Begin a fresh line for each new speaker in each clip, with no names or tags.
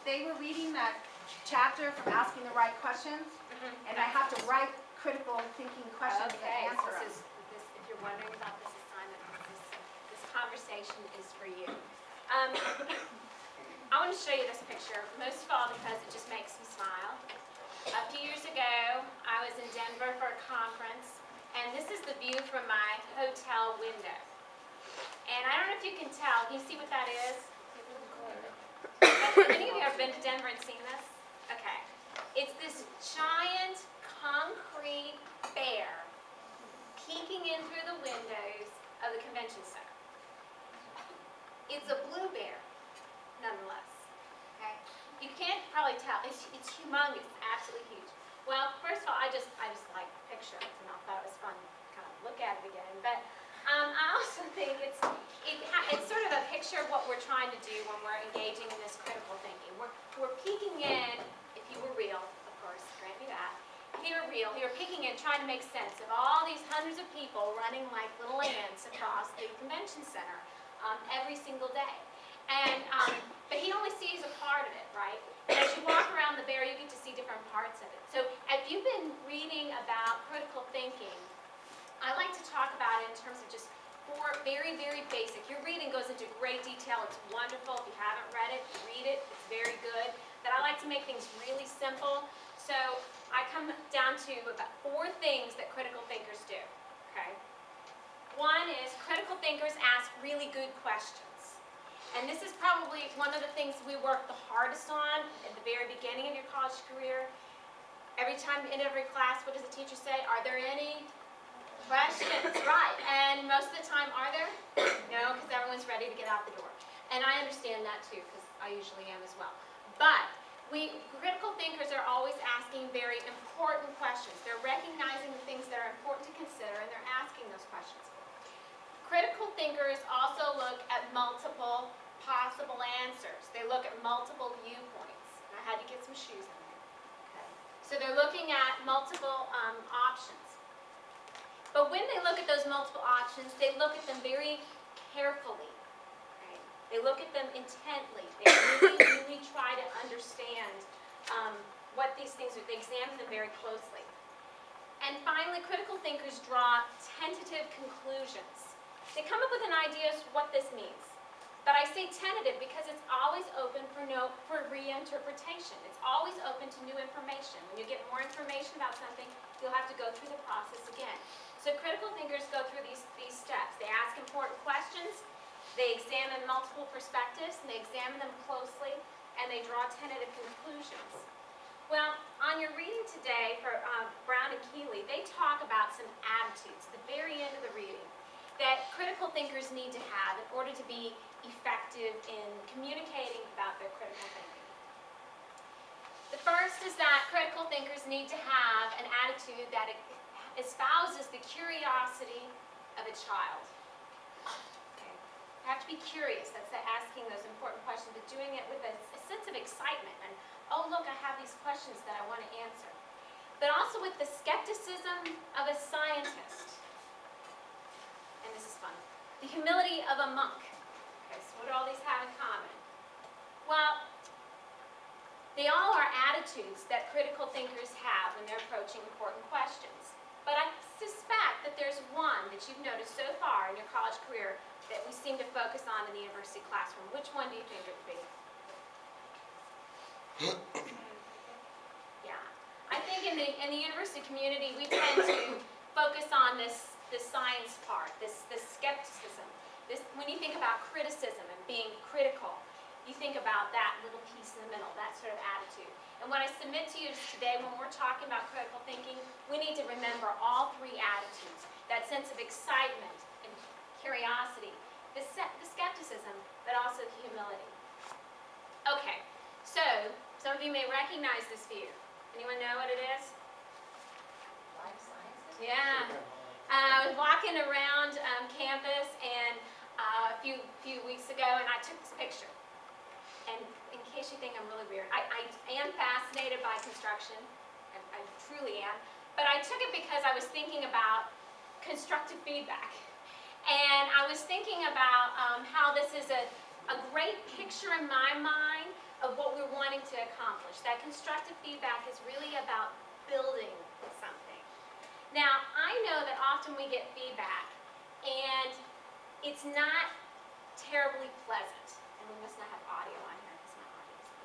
they were reading that chapter from asking the right questions, and I have to write critical thinking questions and answer them.
If you're wondering about this assignment, this conversation is for you. I want to show you this picture, most of all because it just makes me smile. A few years ago, I was in Denver for a conference, and this is the view from my hotel window. And I don't know if you can tell. Can you see what that is? Have any of you ever been to Denver and seen this? Okay. It's this giant concrete bear peeking in through the windows of the convention center. It's a blue bear, nonetheless. Okay. You can't probably tell. It's humongous, absolutely huge. Well, first of all, I just like the picture, and I thought it was fun to kind of look at it again. But I also think it's sort of a picture of what we're trying to do when we're engaging in this critical thinking. We're peeking in, if you were real, of course, grant me that. If you were real, you're peeking in, trying to make sense of all these hundreds of people running like little ants across the convention center every single day. And but he only sees a part of it, right? And as you walk around the bear, you get to see different parts of it. So if you've been reading about critical thinking, I like to talk about it in terms of just four very, very basic. Your reading goes into great detail. It's wonderful. If you haven't read it, read it. It's very good. But I like to make things really simple. So I come down to about 4 things that critical thinkers do. Okay. One is critical thinkers ask really good questions. And this is probably one of the things we work the hardest on at the very beginning of your college career. Every time in every class, what does the teacher say? Are there any questions? Right. And most of the time, are there? No, because everyone's ready to get out the door. And I understand that too, because I usually am as well. But critical thinkers are always asking very important questions. They're recognizing the things that are important to consider, and they're asking those questions. Critical thinkers also look at multiple possible answers. They look at multiple viewpoints. And I had to get some shoes on there. Okay. So they're looking at multiple options. But when they look at those multiple options, they look at them very carefully. Okay. They look at them intently. They really try to understand what these things are. They examine them very closely. And finally, critical thinkers draw tentative conclusions. They come up with an idea as to what this means. But I say tentative because it's always open for reinterpretation. It's always open to new information. When you get more information about something, you'll have to go through the process again. So critical thinkers go through these steps. They ask important questions, they examine multiple perspectives, and they examine them closely, and they draw tentative conclusions. Well, on your reading today for Brown and Keeley, they talk about some attitudes at the very end of the reading that critical thinkers need to have in order to be effective in communicating about their critical thinking. The first is that critical thinkers need to have an attitude that espouses the curiosity of a child. Okay. You have to be curious. That's asking those important questions, but doing it with a sense of excitement. And, oh, look, I have these questions that I want to answer. But also with the skepticism of a scientist. And this is fun. The humility of a monk. Okay, so what do all these have in common? Well, they all are attitudes that critical thinkers have when they're approaching important questions. But I suspect that there's one that you've noticed so far in your college career that we seem to focus on in the university classroom. Which one do you think it would be? Yeah. I think in the university community, we tend to focus on this science part, this skepticism. When you think about criticism and being critical, you think about that little piece in the middle, that sort of attitude. And what I submit to you today when we're talking about critical thinking, we need to remember all 3 attitudes. That sense of excitement and curiosity, the skepticism, but also the humility. Okay, so some of you may recognize this view. Anyone know what it is?
Life sciences?
Yeah. I was walking around campus and a few weeks ago, and I took this picture. And in case you think I'm really weird, I am fascinated by construction. I truly am. But I took it because I was thinking about constructive feedback. And I was thinking about how this is a great picture in my mind of what we're wanting to accomplish. That constructive feedback is really about building something. Now, I know that often we get feedback, and it's not terribly pleasant. And we must not have audio on here because my audio is on.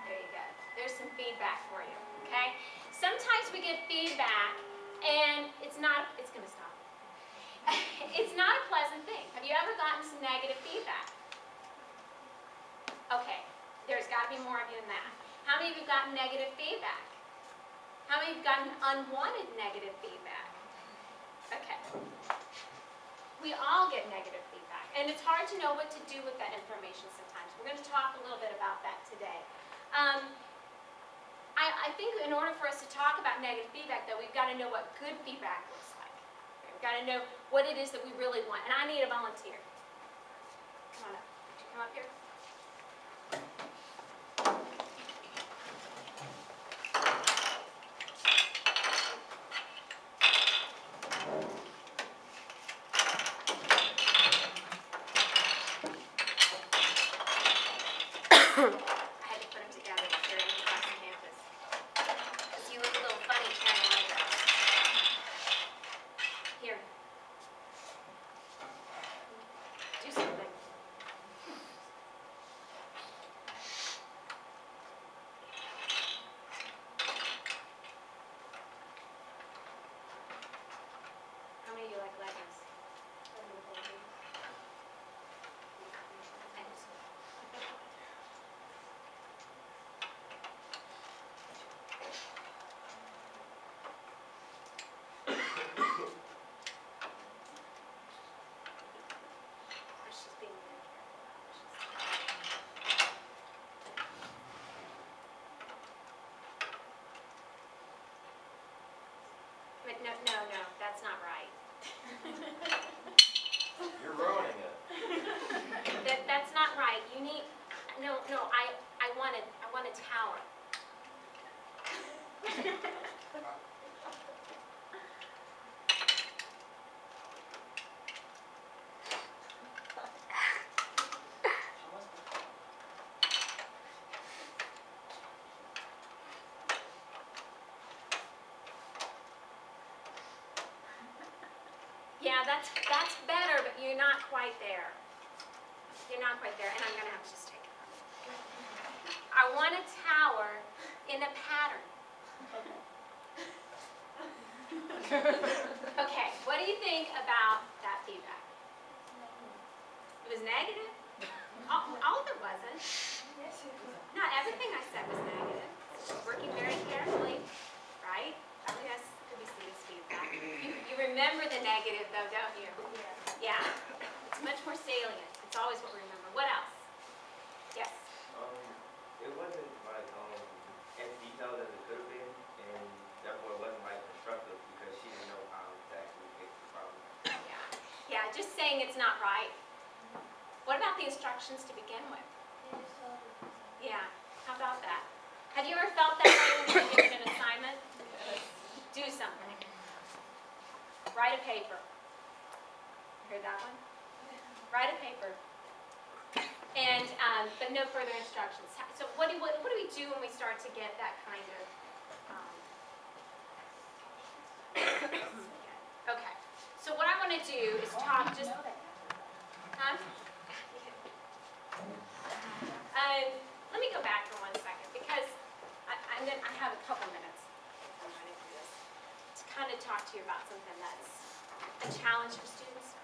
There you go. There's some feedback for you, okay? Sometimes we get feedback, and it's going to stop. It's not a pleasant thing. Have you ever gotten some negative feedback? Okay, there's got to be more of you than that. How many of you have gotten negative feedback? How many of you have gotten unwanted negative feedback? Okay. We all get negative feedback, and it's hard to know what to do with that information sometimes. We're going to talk a little bit about that today. I think in order for us to talk about negative feedback, though, we've got to know what good feedback looks like. We've got to know what it is that we really want, and I need a volunteer. Come on up. Would you come up here? I had to put them together to carry them across the campus. Because you look a little funny carrying autographs. Here. Do something. How many of you like Legos? She's being very careful. But no, that's not right.
You're ruining it.
That's not right. You need, no, I want a tower. Yeah, that's better, but you're not quite there. You're not quite there, and I'm going to have to just take it from you. I want a tower in a pattern. Okay, what do you think about that feedback? It was negative? All of it wasn't. Not everything I said was negative. She's working very carefully, right? I mean, that could be seen as feedback. You remember the negative, though, don't you? Yeah. It's much more salient. It's always what we remember. What else? Yes?
It wasn't like as detailed as it could have been, and therefore it wasn't like constructive because she didn't know how exactly to fix the problem.
Yeah, just saying it's not right. What about the instructions to begin with? Yeah, how about that? Have you ever felt that way when you're given an assignment? Do something. Write a paper. Heard that one? Write a paper. And, but no further instructions. So what do we do when we start to get that kind of, okay. So what I want to do is talk just, huh? Let me go back for 1 second because I have a couple minutes. I'm running through this to kind of talk to you about something that's a challenge for students.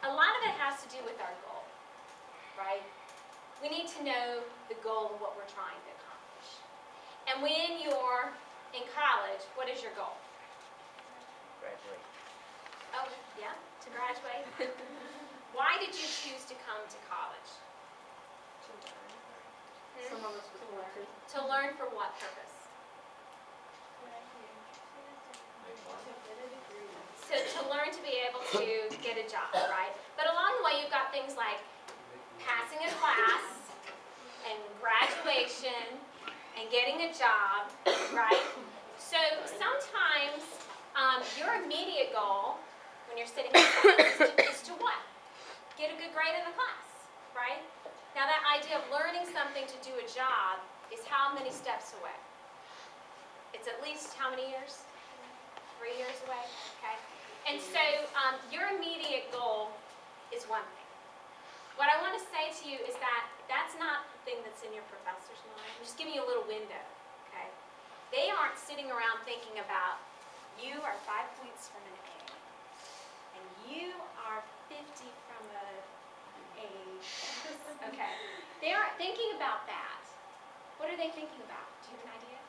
A lot of it has to do with our goal, right? We need to know the goal of what we're trying to accomplish. And when you're in college, what is your goal?
Graduate.
Oh, yeah, to graduate. Why did you choose to come to college?
Some of us would learn.
To learn for what purpose? So to learn to be able to get a job, right? But along the way you've got things like passing a class and graduation and getting a job, right? So sometimes your immediate goal when you're sitting in class is to what? Get a good grade in the class, right? Now that idea of learning something to do a job is how many steps away? It's at least how many years? 3 years away, okay? And so your immediate goal is one thing. What I want to say to you is that that's not the thing that's in your professor's mind. I'm just giving you a little window, okay? They aren't sitting around thinking about, you are 5 points from an A, and you are 50 from a A. Okay. They aren't thinking about that. What are they thinking about? Do you have an idea?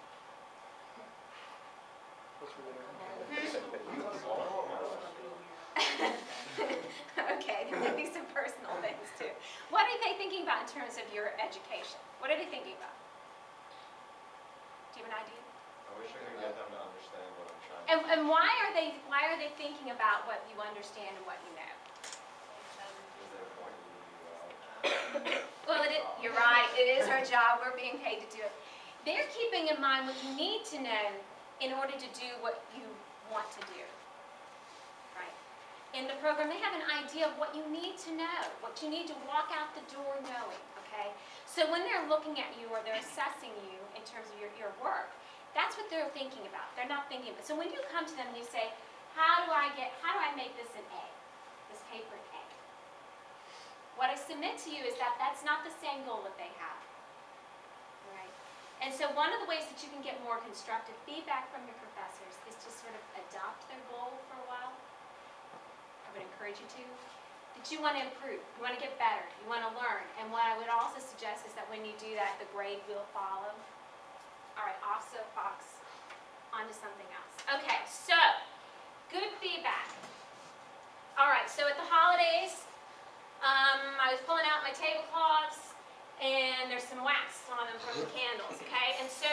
Okay, there may be some personal things too. What are they thinking about in terms of your education? What are they thinking about? Do you have an idea?
I wish I could get them to understand what I'm trying to
And why are they thinking about what you understand and what you know?
Is there a point you do well?
Well, you're right. It is our job. We're being paid to do it. They're keeping in mind what you need to know in order to do what you want to do. Right? In the program, they have an idea of what you need to know, what you need to walk out the door knowing. Okay? So when they're looking at you or they're assessing you in terms of your work, that's what they're thinking about. They're not thinking about. So when you come to them and you say, how do I make this an A? This paper an A? What I submit to you is that that's not the same goal that they have. Right? And so one of the ways that you can get more constructive feedback from your professors is to sort of adopt their goal for a while. I would encourage you to. That you want to improve, you want to get better, you want to learn. And what I would also suggest is that when you do that, the grade will follow. All right, off soapbox, on to something else. Okay, so, good feedback. All right, so at the holidays, I was pulling out my tablecloths, and there's some wax on them from the candles, okay? And so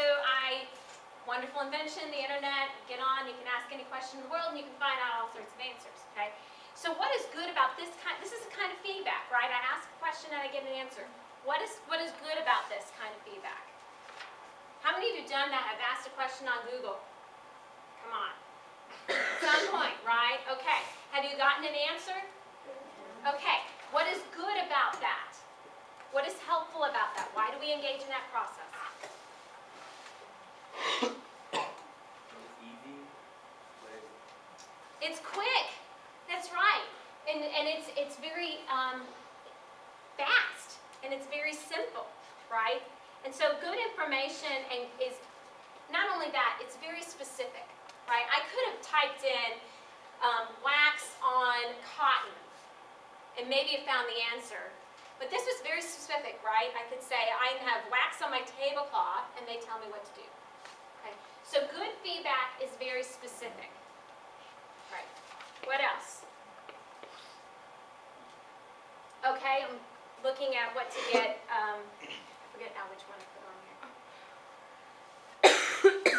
wonderful invention, the internet, get on, you can ask any question in the world, and you can find out all sorts of answers, okay? So what is good about this is the kind of feedback, right? I ask a question and I get an answer. What is good about this kind of feedback? How many of you done that? Have asked a question on Google? Come on. At some point, right? Okay. Have you gotten an answer? Okay. What is good about that? What is helpful about that? Why do we engage in that process?
It's easy, but
It's quick. That's right. And it's very fast. And it's very simple, right? And so good information is not only that, it's very specific, right? I could have typed in wax on cotton and maybe have found the answer. But this was very specific, right? I could say I have wax on my tablecloth and they tell me what to do. Okay? So good feedback is very specific. Right. What else? Okay, I'm looking at what to get. I forget now which one to put on here.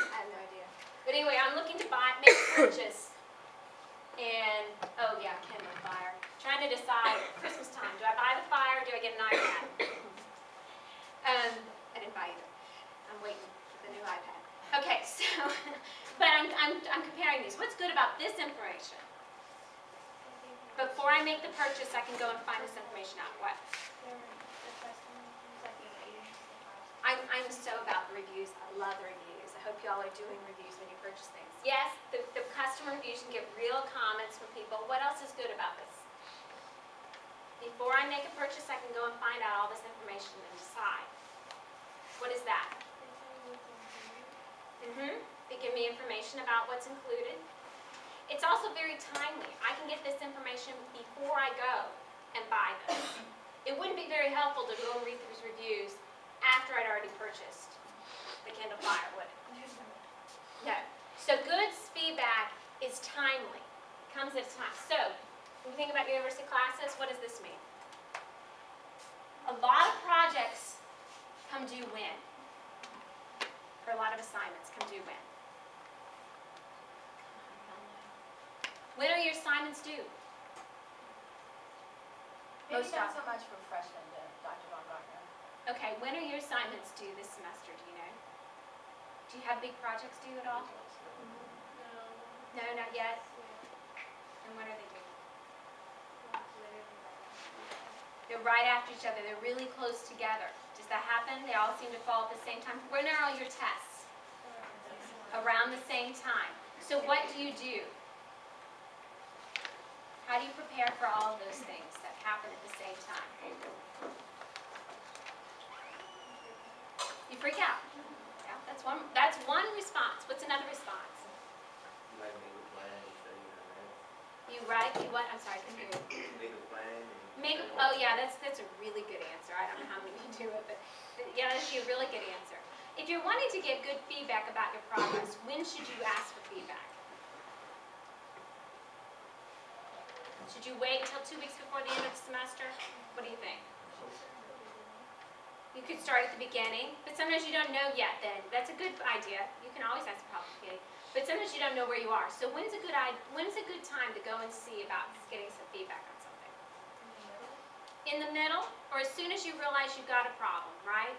I have no idea. But anyway, I'm looking to make a purchase. And, oh yeah, Kindle Fire. Trying to decide, Christmas time, do I buy the Fire or do I get an iPad? I didn't buy either. I'm waiting for the new iPad. Okay, so, but I'm comparing these. What's good about this information? Before I make the purchase, I can go and find this information out. What? I'm so about the reviews. I love the reviews. I hope you all are doing reviews when you purchase things. Yes, the customer reviews, you get real comments from people. What else is good about this? Before I make a purchase, I can go and find out all this information and decide. What is that? They give me information about what's included. It's also very timely. I can get this information before I go and buy this. It wouldn't be very helpful to go and read these reviews after I'd already purchased the Kindle Fire, would it? No. So good feedback is timely. It comes at a time. So, when you think about university classes, what does this mean? A lot of projects come due when? For a lot of assignments come due when? When are your assignments due?
Maybe
Most
not
often.
so much for freshmen, Dr. Baumgartner.
Okay, when are your assignments due this semester, do you know? Do you have big projects due at all? No, not yet. And when are they due? They're right after each other. They're really close together. Does that happen? They all seem to fall at the same time. When are all your tests? Around the same time. So what do you do? How do you prepare for all of those things that happen at the same time? You freak out. Yeah, that's one response. What's another response?
You like make a plan and study in advance.
You write, you what? I'm sorry, I couldn't hear you.
Make a plan and
Oh yeah, that's a really good answer. I don't know how many can do it, but yeah, that's a really good answer. If you're wanting to get good feedback about your progress, when should you ask for feedback? Should you wait until 2 weeks before the end of the semester? What do you think? You could start at the beginning, but sometimes you don't know yet then. That's a good idea. You can always ask the problem at the beginning. But sometimes you don't know where you are. So when's a good time to go and see about getting some feedback on something? In the middle, or as soon as you realize you've got a problem, right?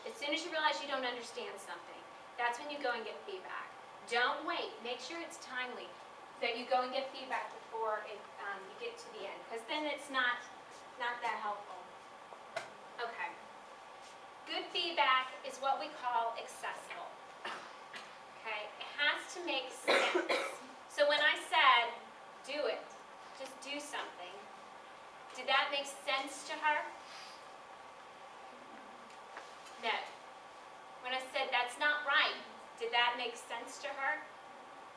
As soon as you realize you don't understand something, that's when you go and get feedback. Don't wait. Make sure it's timely that you go and get feedback before you get to the end, because then it's not that helpful. Okay. Good feedback is what we call accessible. Okay? It has to make sense. So when I said, do it, just do something, did that make sense to her? No. When I said, that's not right, did that make sense to her?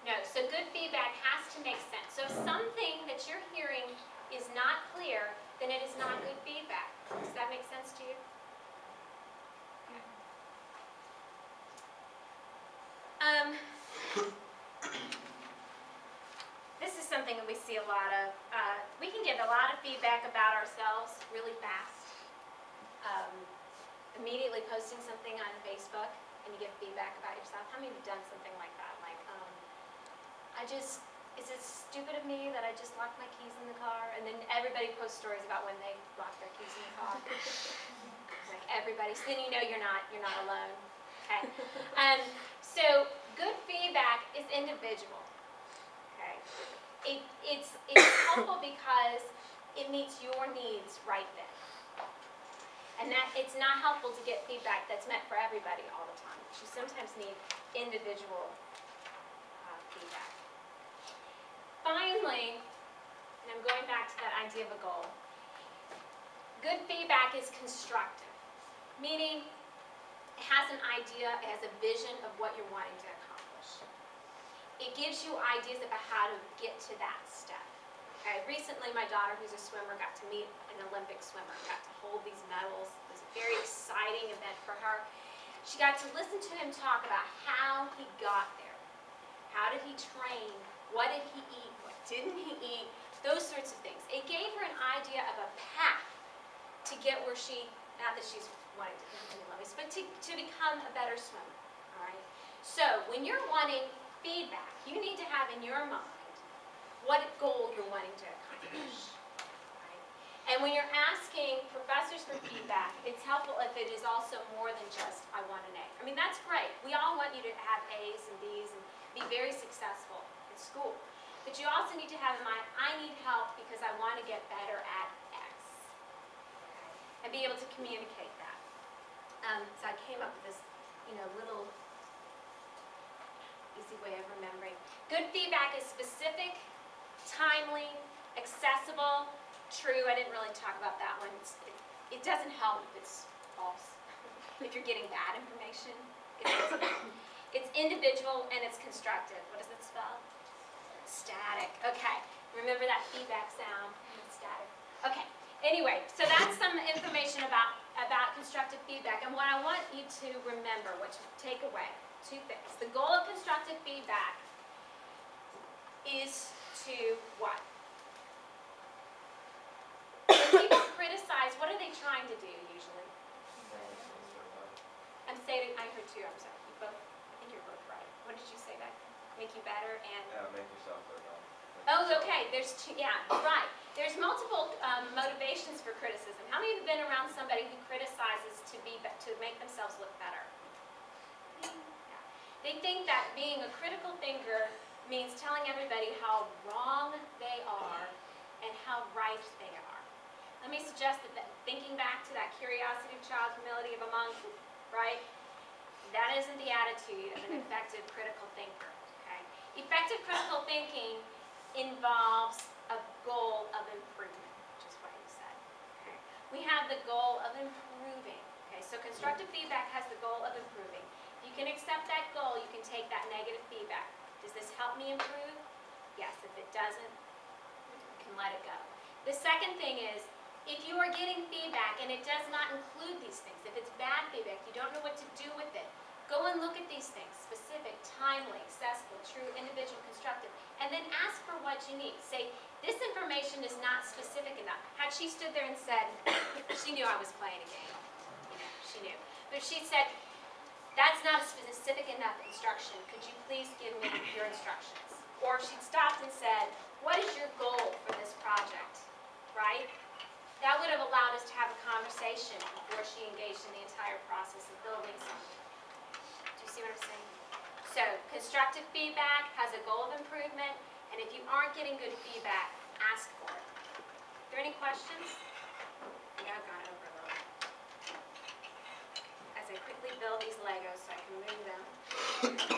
No. So good feedback has to make sense. So if something that you're hearing is not clear, then it is not good feedback. Does that make sense to you? This is something that we see a lot of. We can get a lot of feedback about ourselves really fast. Immediately posting something on Facebook and you get feedback about yourself. How many of you have done something like that? Like, is it stupid of me that I just locked my keys in the car? And then everybody posts stories about when they locked their keys in the car. Like everybody. So then you know you're not alone. Okay. So good feedback is individual. Okay. It's helpful because it meets your needs right then. And that it's not helpful to get feedback that's meant for everybody all the time. You sometimes need individual feedback. Finally, and I'm going back to that idea of a goal, good feedback is constructive, meaning it has an idea, it has a vision of what you're wanting to accomplish. It gives you ideas about how to get to that step. Okay, recently my daughter, who's a swimmer, got to meet an Olympic swimmer, got to hold these medals. It was a very exciting event for her. She got to listen to him talk about how he got there. How did he train? What did he eat? What didn't he eat? Those sorts of things. It gave her an idea of a path to get where she, not that she's wanting to become the Olympics, but to become a better swimmer. All right. So when you're wanting feedback, you need to have in your mind what goal you're wanting to accomplish. Right? And when you're asking professors for feedback, it's helpful if it is also more than just, I want an A. I mean, that's great. We all want you to have A's and B's and be very successful in school. But you also need to have in mind, I need help because I want to get better at X. Okay? And be able to communicate that. So I came up with this, little easy way of remembering. Good feedback is specific, timely, accessible, true. I didn't really talk about that one. It doesn't help if it's false. If you're getting bad information, it doesn't help. It's individual and it's constructive. What does it spell? Static. Okay. Remember that feedback sound? It's static. Okay. Anyway, so that's some information about constructive feedback. And what I want you to remember, what you take away, two things. The goal of constructive feedback is to what? When people criticize, what are they trying to do usually? I heard two, I'm sorry. I think you're both right. What did you say back? Make you better and?
Make yourself better.
Oh, okay. There's two, yeah, right. There's multiple motivations for criticism. How many of you have been around somebody who criticizes to make themselves look better? Yeah. They think that being a critical thinker means telling everybody how wrong they are and how right they are. let me suggest that thinking back to that curiosity of child, humility of a monk, right? That isn't the attitude of an effective critical thinker, okay? Effective critical thinking involves a goal of improvement, which is what you said, okay? We have the goal of improving, okay? So constructive feedback has the goal of improving. If you can accept that goal, you can take that negative feedback. Does this help me improve? Yes. If it doesn't, you can let it go. The second thing is, if you are getting feedback and it does not include these things, if it's bad feedback, you don't know what to do with it, go and look at these things, specific, timely, accessible, true, individual, constructive, and then ask for what you need. Say, this information is not specific enough. Had she stood there and said, she knew I was playing a game, you know, she knew. But if she said, that's not a specific enough instruction, could you please give me your instructions? Or if she'd stopped and said, what is your goal for this project, right? That would have allowed us to have a conversation before she engaged in the entire process of building something. Do you see what I'm saying? So, constructive feedback has a goal of improvement, and if you aren't getting good feedback, ask for it. Are there any questions? Yeah, I've gone over a little bit. As I quickly build these Legos so I can move them.